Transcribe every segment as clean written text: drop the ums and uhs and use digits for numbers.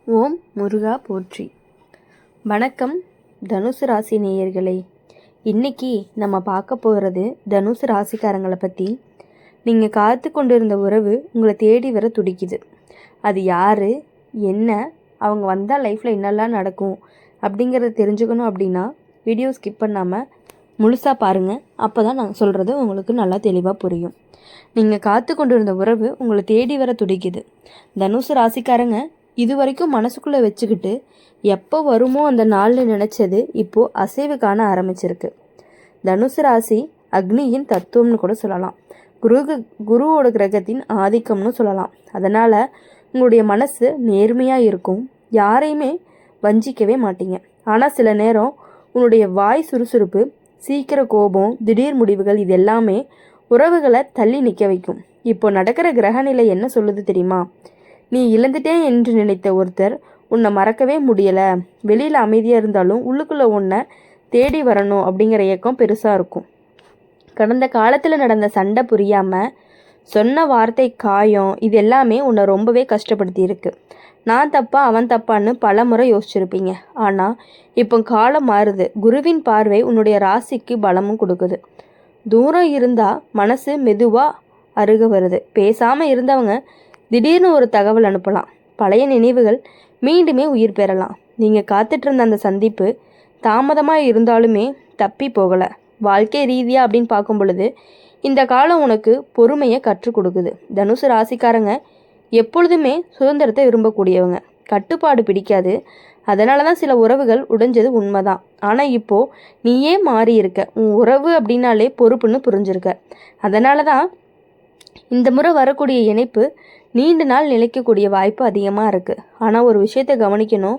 ஓம் முருகா போற்றி. வணக்கம் தனுசு ராசி நேயர்களே. இன்னைக்கு நம்ம பார்க்க போகிறது தனுசு ராசிக்காரங்களை பற்றி. நீங்கள் காத்து கொண்டிருந்த உறவு உங்களை தேடி வர துடிக்குது. அது யார், என்ன, அவங்க வந்தால் லைஃப்பில் என்னெல்லாம் நடக்கும் அப்படிங்கிறத தெரிஞ்சுக்கணும் அப்படின்னா வீடியோ ஸ்கிப் பண்ணாமல் முழுசாக பாருங்கள். அப்போ தான் நான் சொல்கிறது உங்களுக்கு நல்லா தெளிவாக புரியும். நீங்கள் காத்து கொண்டிருந்த உறவு உங்களை தேடி வர துடிக்குது. தனுசு ராசிக்காரங்க இது வரைக்கும் மனசுக்குள்ளே வச்சுக்கிட்டு எப்போ வருமோ அந்த நாள்னு நினச்சது இப்போது அசைவு காண ஆரம்பிச்சிருக்கு. தனுசு ராசி அக்னியின் தத்துவம்னு கூட சொல்லலாம். குருவோட கிரகத்தின் ஆதிக்கம்னு சொல்லலாம். அதனால் உங்களுடைய மனசு நேர்மையாக இருக்கும். யாரையுமே வஞ்சிக்கவே மாட்டீங்க. ஆனால் சில நேரம் உன்னுடைய வாய் சுறுசுறுப்பு, சீக்கிர கோபம், திடீர் முடிவுகள் இது எல்லாமே உறவுகளை தள்ளி நிற்க வைக்கும். இப்போ நடக்கிற கிரகநிலை என்ன சொல்லுது தெரியுமா? நீ இழந்துட்டேன் என்று நினைத்த ஒருத்தர் உன்னை மறக்கவே முடியலை. வெளியில் அமைதியாக இருந்தாலும் உள்ளுக்குள்ளே உன்னை தேடி வரணும் அப்படிங்கிற இயக்கம் பெருசாக இருக்கும். கடந்த காலத்தில் நடந்த சண்டை புரியாமல் சொன்ன வார்த்தை காயம் இது எல்லாமே உன்னை ரொம்பவே கஷ்டப்படுத்தி இருக்கு. நான் தப்பா அவன் தப்பான்னு பல முறை யோசிச்சிருப்பீங்க. ஆனால் இப்போ காலம் மாறுது. குருவின் பார்வை உன்னுடைய ராசிக்கு பலமும் கொடுக்குது. தூரம் இருந்தால் மனசு மெதுவாக அருக வருது. பேசாமல் இருந்தவங்க திடீர்னு ஒரு தகவல் அனுப்பலாம். பழைய நினைவுகள் மீண்டுமே உயிர் பெறலாம். நீங்கள் காத்துட்ருந்த அந்த சந்திப்பு தாமதமாக இருந்தாலுமே தப்பி போகலை. வாழ்க்கை ரீதியாக அப்படின்னு பார்க்கும் பொழுது இந்த காலம் உனக்கு பொறுமையை கற்றுக் கொடுக்குது. தனுசு ராசிக்காரங்க எப்பொழுதுமே சுதந்திரத்தை விரும்பக்கூடியவங்க. கட்டுப்பாடு பிடிக்காது. அதனால தான் சில உறவுகள் உடைஞ்சது உண்மைதான். ஆனால் இப்போது நீயே மாறி இருக்க. உன் உறவு அப்படின்னாலே பொறுப்புன்னு புரிஞ்சிருக்க. அதனால தான் இந்த முறை வரக்கூடிய இணைப்பு நீண்ட நாள் நிலைக்கக்கூடிய வாய்ப்பு அதிகமாக இருக்குது. ஆனால் ஒரு விஷயத்தை கவனிக்கணும்.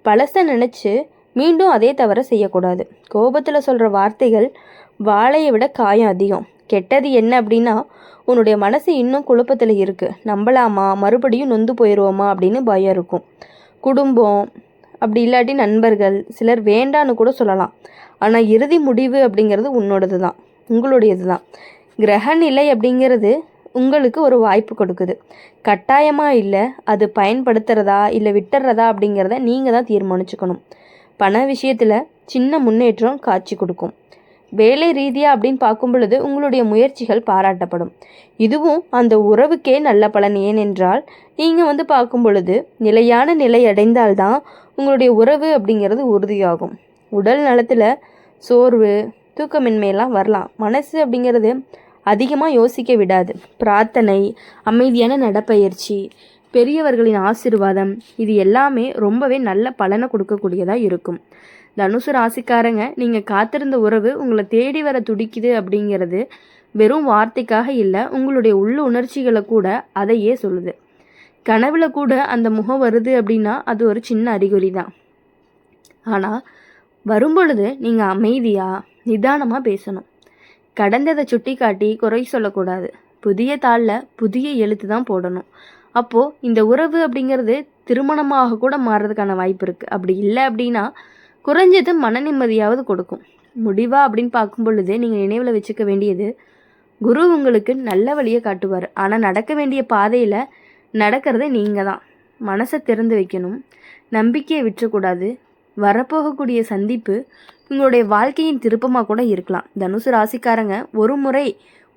பழசை நினச்சி மீண்டும் அதே தவிர செய்யக்கூடாது. கோபத்தில் சொல்கிற வார்த்தைகள் வாழையை விட காயம் அதிகம். கெட்டது என்ன அப்படின்னா உன்னுடைய மனசு இன்னும் குழப்பத்தில் இருக்குது. நம்பலாமா, மறுபடியும் நொந்து போயிடுவோமா அப்படின்னு பயம் இருக்கும். குடும்பம் அப்படி இல்லாட்டி நண்பர்கள் சிலர் வேண்டான்னு கூட சொல்லலாம். ஆனால் இறுதி முடிவு அப்படிங்கிறது உன்னோடது தான், உங்களுடையது தான். கிரகநிலை அப்படிங்கிறது உங்களுக்கு ஒரு வாய்ப்பு கொடுக்குது. கட்டாயமாக இல்லை, அது பயன்படுத்துகிறதா இல்லை விட்டுறதா அப்படிங்கிறத நீங்கள் தான் தீர்மானிச்சுக்கணும். பண விஷயத்தில் சின்ன முன்னேற்றம் காட்சி கொடுக்கும். வேலை ரீதியாக அப்படின்னு பார்க்கும் பொழுது உங்களுடைய முயற்சிகள் பாராட்டப்படும். இதுவும் அந்த உறவுக்கே நல்ல பலன். ஏனென்றால் நீங்கள் பார்க்கும் பொழுது நிலையான நிலை அடைந்தால்தான் உங்களுடைய உறவு அப்படிங்கிறது உறுதியாகும். உடல் நலத்தில் சோர்வு, தூக்கமின்மையெல்லாம் வரலாம். மனசு அப்படிங்கிறது அதிகமாக யோசிக்க விடாது. பிரார்த்தனை, அமைதியான நடப்பயிற்சி, பெரியவர்களின் ஆசீர்வாதம் இது எல்லாமே ரொம்பவே நல்ல பலனை கொடுக்கக்கூடியதாக இருக்கும். தனுசு ராசிக்காரங்க நீங்கள் காத்திருந்த உறவு உங்களை தேடி வர துடிக்குது அப்படிங்கிறது வெறும் வார்த்தைக்காக இல்லை, உங்களுடைய உள்ள உணர்ச்சிகளை கூட அதையே சொல்லுது. கனவுல கூட அந்த முகம் வருது அப்படின்னா அது ஒரு சின்ன அறிகுறி தான். ஆனால் வரும்பொழுது நீங்கள் அமைதியாக நிதானமாக பேசணும். கடந்ததை சுட்டி காட்டி குறை சொல்லக்கூடாது. புதிய தாளில் புதிய எழுத்து தான் போடணும். அப்போது இந்த உறவு அப்படிங்கிறது திருமணமாக கூட மாறுறதுக்கான வாய்ப்பு இருக்குது. அப்படி இல்லை அப்படின்னா குறைஞ்சது மன நிம்மதியாவது கொடுக்கும். முடிவா அப்படின்னு பார்க்கும் பொழுது நீங்கள் நினைவில் வச்சுக்க வேண்டியது, குரு உங்களுக்கு நல்ல வழியை காட்டுவார். ஆனால் நடக்க வேண்டிய பாதையில் நடக்கிறத நீங்கள் தான். மனசை திறந்து வைக்கணும். நம்பிக்கையை விட்டுறக்கூடாது. வரப்போகக்கூடிய சந்திப்பு உங்களுடைய வாழ்க்கையின் திருப்பமாக கூட இருக்கலாம். தனுசு ராசிக்காரங்க ஒரு முறை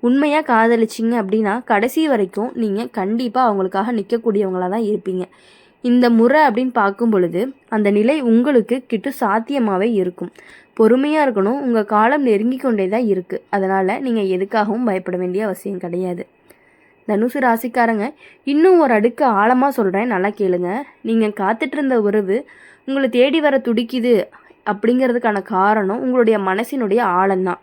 உண்மையாக காதலிச்சிங்க அப்படின்னா கடைசி வரைக்கும் நீங்கள் கண்டிப்பாக அவங்களுக்காக நிற்கக்கூடியவங்களாக தான் இருப்பீங்க. இந்த முறை அப்படின்னு பார்க்கும் பொழுது அந்த நிலை உங்களுக்கு கிட்ட சாத்தியமாகவே இருக்கும். பொறுமையாக இருக்கணும். உங்கள் காலம் நெருங்கி கொண்டே தான் இருக்குது. அதனால் நீங்கள் எதுக்காகவும் பயப்பட வேண்டிய அவசியம் கிடையாது. தனுசு ராசிக்காரங்க இன்னும் ஒரு அடுக்கு ஆழமாக சொல்கிறேன், நல்லா கேளுங்க. நீங்கள் காத்துட்ருந்த உறவு உங்களை தேடி வர துடிக்குது அப்படிங்கிறதுக்கான காரணம் உங்களுடைய மனசினுடைய ஆழம்தான்.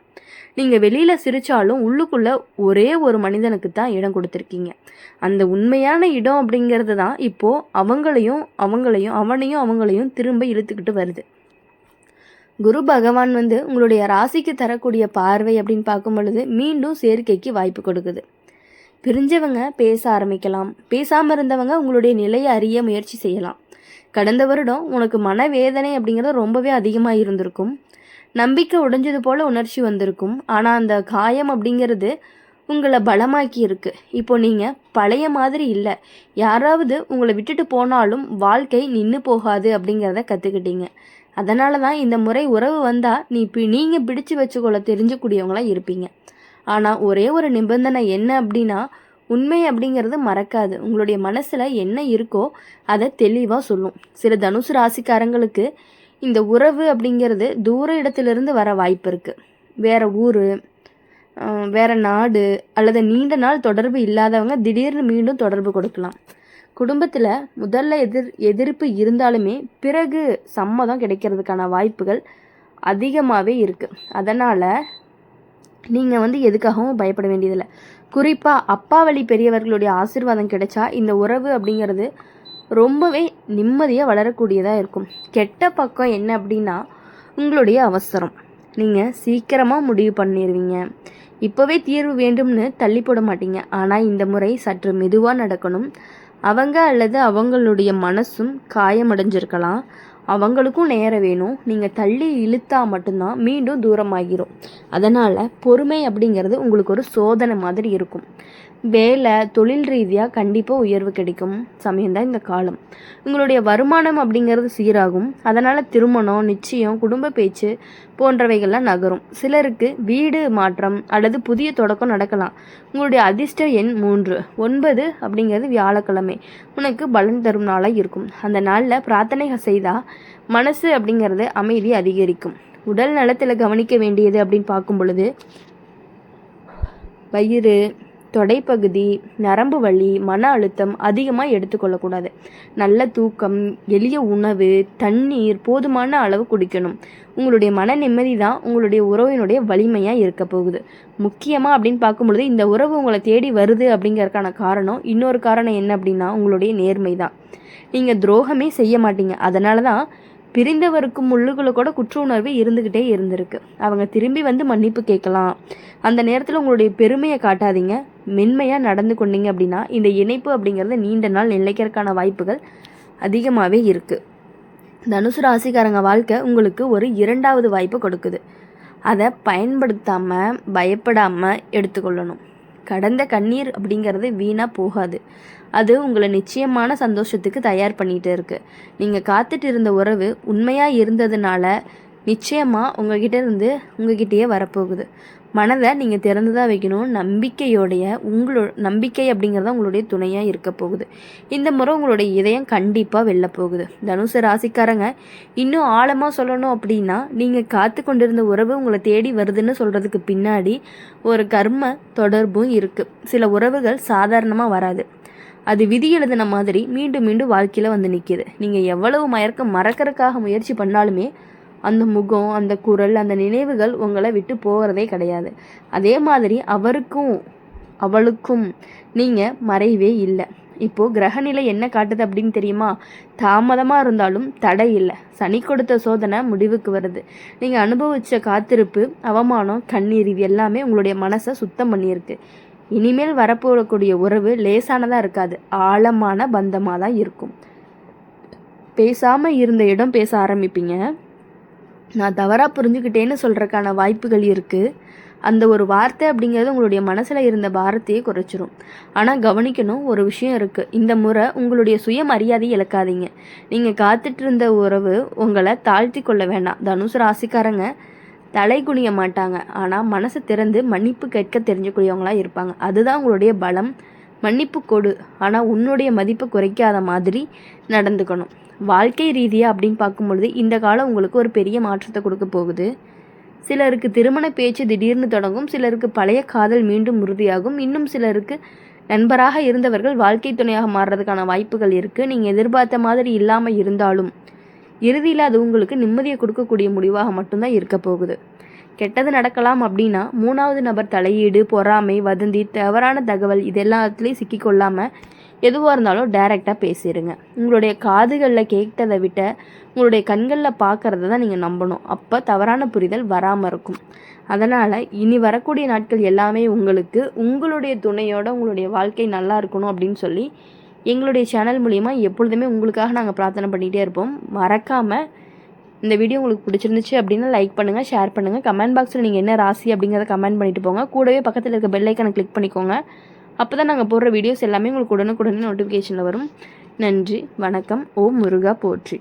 நீங்கள் வெளியில் சிரித்தாலும் உள்ளுக்குள்ளே ஒரே ஒரு மனிதனுக்கு தான் இடம் கொடுத்துருக்கீங்க. அந்த உண்மையான இடம் அப்படிங்கிறது தான் இப்போது அவனையும் திரும்ப இழுத்துக்கிட்டு வருது. குரு பகவான் உங்களுடைய ராசிக்கு தரக்கூடிய பார்வை அப்படின்னு பார்க்கும் பொழுது மீண்டும் சேர்க்கைக்கு வாய்ப்பு கொடுக்குது. பிரிஞ்சவங்க பேச ஆரம்பிக்கலாம். பேசாமல் இருந்தவங்க உங்களுடைய நிலையை அறிய முயற்சி செய்யலாம். கடந்த வருடம் உனக்கு மனவேதனை அப்படிங்கிறது ரொம்பவே அதிகமாக இருந்திருக்கும். நம்பிக்கை உடைஞ்சது போல் உணர்ச்சி வந்திருக்கும். ஆனால் அந்த காயம் அப்படிங்கிறது உங்களை பலமாக்கி இருக்கு. இப்போ நீங்கள் பழைய மாதிரி இல்லை. யாராவது உங்களை விட்டுட்டு போனாலும் வாழ்க்கை நின்று போகாது அப்படிங்கிறத கற்றுக்கிட்டீங்க. அதனால தான் இந்த முறை உறவு வந்தால் நீங்கள் பிடிச்சு வச்சுக்கொள்ள தெரிஞ்சக்கூடியவங்களாக இருப்பீங்க. ஆனால் ஒரே ஒரு நிபந்தனை என்ன அப்படின்னா, உண்மை அப்படிங்கிறது மறக்காது. உங்களுடைய மனசில் என்ன இருக்கோ அதை தெளிவாக சொல்லும். சில தனுசு ராசிக்காரங்களுக்கு இந்த உறவு அப்படிங்கிறது தூர இடத்துலேருந்து வர வாய்ப்பு இருக்குது. வேறு ஊர், வேறு நாடு அல்லது நீண்ட நாள் தொடர்பு இல்லாதவங்க திடீர்னு மீண்டும் தொடர்பு கொடுக்கலாம். குடும்பத்தில் முதல்ல எதிர்ப்பு இருந்தாலுமே பிறகு சம்மதம் கிடைக்கிறதுக்கான வாய்ப்புகள் அதிகமாகவே இருக்குது. அதனால் நீங்கள் எதுக்காகவும் பயப்பட வேண்டியதில்லை. குறிப்பாக அப்பா வழி பெரியவர்களுடைய ஆசீர்வாதம் கிடைச்சா இந்த உறவு அப்படிங்கிறது ரொம்பவே நிம்மதியாக வளரக்கூடியதாக இருக்கும். கெட்ட பக்கம் என்ன அப்படின்னா, உங்களுடைய அவசரம். நீங்கள் சீக்கிரமாக முடிவு பண்ணிடுவீங்க. இப்போவே தீர்வு வேண்டும்னு தள்ளி போட மாட்டீங்க. ஆனால் இந்த முறை சற்று மெதுவாக நடக்கணும். அவங்க அல்லது அவங்களுடைய மனசும் காயமடைஞ்சிருக்கலாம். அவங்களுக்கும் நேரம் வேணும். நீங்கள் தள்ளி இழுத்தா மட்டும்தான் மீண்டும் தூரமாகிரும். அதனால் பொறுமை அப்படிங்கிறது உங்களுக்கு ஒரு சோதனை மாதிரி இருக்கும். வேலை, தொழில் ரீதியாக கண்டிப்பாக உயர்வு கிடைக்கும் சமயம்தான் இந்த காலம். உங்களுடைய வருமானம் அப்படிங்கிறது சீராகும். அதனால் திருமணம், நிச்சயம், குடும்ப பேச்சு போன்றவைகள்லாம் நகரும். சிலருக்கு வீடு மாற்றம் அல்லது புதிய தொடக்கம் நடக்கலாம். உங்களுடைய அதிர்ஷ்ட எண் 3. 9 அப்படிங்கிறது வியாழக்கிழமை உனக்கு பலன் தரும் நாளாக இருக்கும். அந்த நாளில் பிரார்த்தனைகள் செய்தால் மனசு அப்படிங்கிறது அமைதி அதிகரிக்கும். உடல் நலத்தில் கவனிக்க வேண்டியது அப்படின்னு பார்க்கும் பொழுது, வயிறு, தொடைப்பகுதி, நரம்பு வலி, மன அழுத்தம் அதிகமாக எடுத்துக்கொள்ளக்கூடாது. நல்ல தூக்கம், எளிய உணவு, தண்ணீர் போதுமான அளவு குடிக்கணும். உங்களுடைய மன நிம்மதி தான் உங்களுடைய உறவினுடைய வலிமையாக இருக்க போகுது. முக்கியமாக அப்படின்னு பார்க்கும்பொழுது, இந்த உறவு உங்களை தேடி வருது அப்படிங்கிறதுக்கான காரணம், இன்னொரு காரணம் என்ன அப்படின்னா, உங்களுடைய நேர்மை தான். நீங்கள் துரோகமே செய்ய மாட்டீங்க. அதனால தான் பிரிந்தவருக்கும் முள்ளுக்குள்ள கூட குற்ற உணர்வு இருந்துக்கிட்டே இருந்திருக்கு. அவங்க திரும்பி மன்னிப்பு கேட்கலாம். அந்த நேரத்தில் உங்களுடைய பெருமையை காட்டாதீங்க. மென்மையாக நடந்து கொண்டீங்க அப்படின்னா இந்த இணைப்பு அப்படிங்கிறது நீண்ட நாள் நிலைக்கிறதுக்கான வாய்ப்புகள் அதிகமாகவே இருக்குது. தனுசு ராசிக்காரங்க வாழ்க்கை உங்களுக்கு ஒரு 2வது வாய்ப்பு கொடுக்குது. அதை பயன்படுத்தாமல் பயப்படாமல் எடுத்துக்கொள்ளணும். கடந்த கண்ணீர் அப்படிங்கிறது வீணாக போகாது. அது உங்களை நிச்சயமான சந்தோஷத்துக்கு தயார் பண்ணிகிட்டு இருக்குது. நீங்கள் காத்துட்டு இருந்த உறவு உண்மையாக இருந்ததுனால நிச்சயமாக உங்ககிட்டயே வரப்போகுது. மனதை நீங்கள் திறந்து தான் வைக்கணும். நம்பிக்கை அப்படிங்கிறத உங்களுடைய துணையாக இருக்க போகுது. இந்த முறை உங்களுடைய இதயம் கண்டிப்பாக வெளில போகுது. தனுசு ராசிக்காரங்க இன்னும் ஆழமாக சொல்லணும் அப்படின்னா, நீங்கள் காத்து கொண்டிருந்த உறவு உங்களை தேடி வருதுன்னு சொல்கிறதுக்கு பின்னாடி ஒரு கர்ம தொடர்பும் இருக்குது. சில உறவுகள் சாதாரணமாக வராது. அது விதி எழுதின மாதிரி மீண்டும் மீண்டும் வாழ்க்கையில் நிற்கிது. நீங்கள் எவ்வளவு மறக்கிறதுக்காக முயற்சி பண்ணாலுமே அந்த முகம், அந்த குரல், அந்த நினைவுகள் உங்களை விட்டு போகிறதே கிடையாது. அதே மாதிரி அவளுக்கும் நீங்கள் மறைவே இல்லை. இப்போது கிரகநிலை என்ன காட்டுது அப்படின்னு தெரியுமா? தாமதமாக இருந்தாலும் தடை இல்லை. சனி கொடுத்த சோதனை முடிவுக்கு வருது. நீங்கள் அனுபவித்த காத்திருப்பு, அவமானம், கண்ணீர் இது எல்லாமே உங்களுடைய மனசை சுத்தம் பண்ணியிருக்கு. இனிமேல் வரப்போகக்கூடிய உறவு லேசானதாக இருக்காது. ஆழமான பந்தமாக தான் இருக்கும். பேசாமல் இருந்த இடம் பேச ஆரம்பிப்பீங்க. நான் தவறாக புரிஞ்சுக்கிட்டேன்னு சொல்கிறதுக்கான வாய்ப்புகள் இருக்குது. அந்த ஒரு வார்த்தை அப்படிங்கிறது உங்களுடைய மனசில் இருந்த பாரத்தையே குறைச்சிரும். ஆனால் கவனிக்கணும், ஒரு விஷயம் இருக்குது. இந்த முறை உங்களுடைய சுயமரியாதையை இழக்காதீங்க. நீங்கள் காத்துட்டு இருந்த உறவு உங்களை தாழ்த்தி கொள்ள வேண்டாம். தனுசு ராசிக்காரங்க தலை குனிய மாட்டாங்க. ஆனால் மனசை திறந்து மன்னிப்பு கேட்க தெரிஞ்சக்கூடியவங்களாக இருப்பாங்க. அதுதான் உங்களுடைய பலம். மன்னிப்பு கொடு, ஆனால் உன்னுடைய மதிப்பை குறைக்காத மாதிரி நடந்துக்கணும். வாழ்க்கை ரீதியாக அப்படின்னு பார்க்கும்பொழுது இந்த காலம் உங்களுக்கு ஒரு பெரிய மாற்றத்தை கொடுக்க போகுது. சிலருக்கு திருமண பேச்சு திடீர்னு தொடங்கும். சிலருக்கு பழைய காதல் மீண்டும் உறுதியாகும். இன்னும் சிலருக்கு நண்பராக இருந்தவர்கள் வாழ்க்கை துணையாக மாறுறதுக்கான வாய்ப்புகள் இருக்குது. நீங்கள் எதிர்பார்த்த மாதிரி இல்லாமல் இருந்தாலும் இறுதியில் அது உங்களுக்கு நிம்மதியை கொடுக்கக்கூடிய முடிவாக மட்டும்தான் இருக்க போகுது. கெட்டது நடக்கலாம் அப்படின்னா 3வது நபர் தலையீடு, பொறாமை, வதந்தி, தவறான தகவல் இது எல்லாத்துலேயும் சிக்கிக்கொள்ளாமல் எதுவாக இருந்தாலும் டைரெக்டாக பேசிடுங்க. உங்களுடைய காதுகளில் கேட்டதை விட்ட உங்களுடைய கண்களில் பார்க்குறத தான் நீங்கள் நம்பணும். அப்போ தவறான புரிதல் வராமல் இருக்கும். அதனால் இனி வரக்கூடிய நாட்கள் எல்லாமே உங்களுக்கு உங்களுடைய துணையோட உங்களுடைய வாழ்க்கை நல்லா இருக்கணும் அப்படின்னு சொல்லி எங்களுடைய சேனல் மூலிமா எப்பொழுதுமே உங்களுக்காக நாங்கள் பிரார்த்தனை பண்ணிகிட்டே இருப்போம். மறக்காமல் இந்த வீடியோ உங்களுக்கு பிடிச்சிருந்துச்சு அப்படின்னா லைக் பண்ணுங்கள், ஷேர் பண்ணுங்கள். கமெண்ட் பாக்ஸில் நீங்கள் என்ன ராசி அப்படிங்கிறத கமெண்ட் பண்ணிட்டு போங்க. கூடவே பக்கத்தில் இருக்க பெல் ஐக்கானை கிளிக் பண்ணிக்கோங்க. அப்போ தான் நாங்கள் போடுற வீடியோஸ் எல்லாமே உங்களுக்கு உடனுக்குடனே நோட்டிஃபிகேஷனில் வரும். நன்றி, வணக்கம். ஓம் முருகா போற்றி.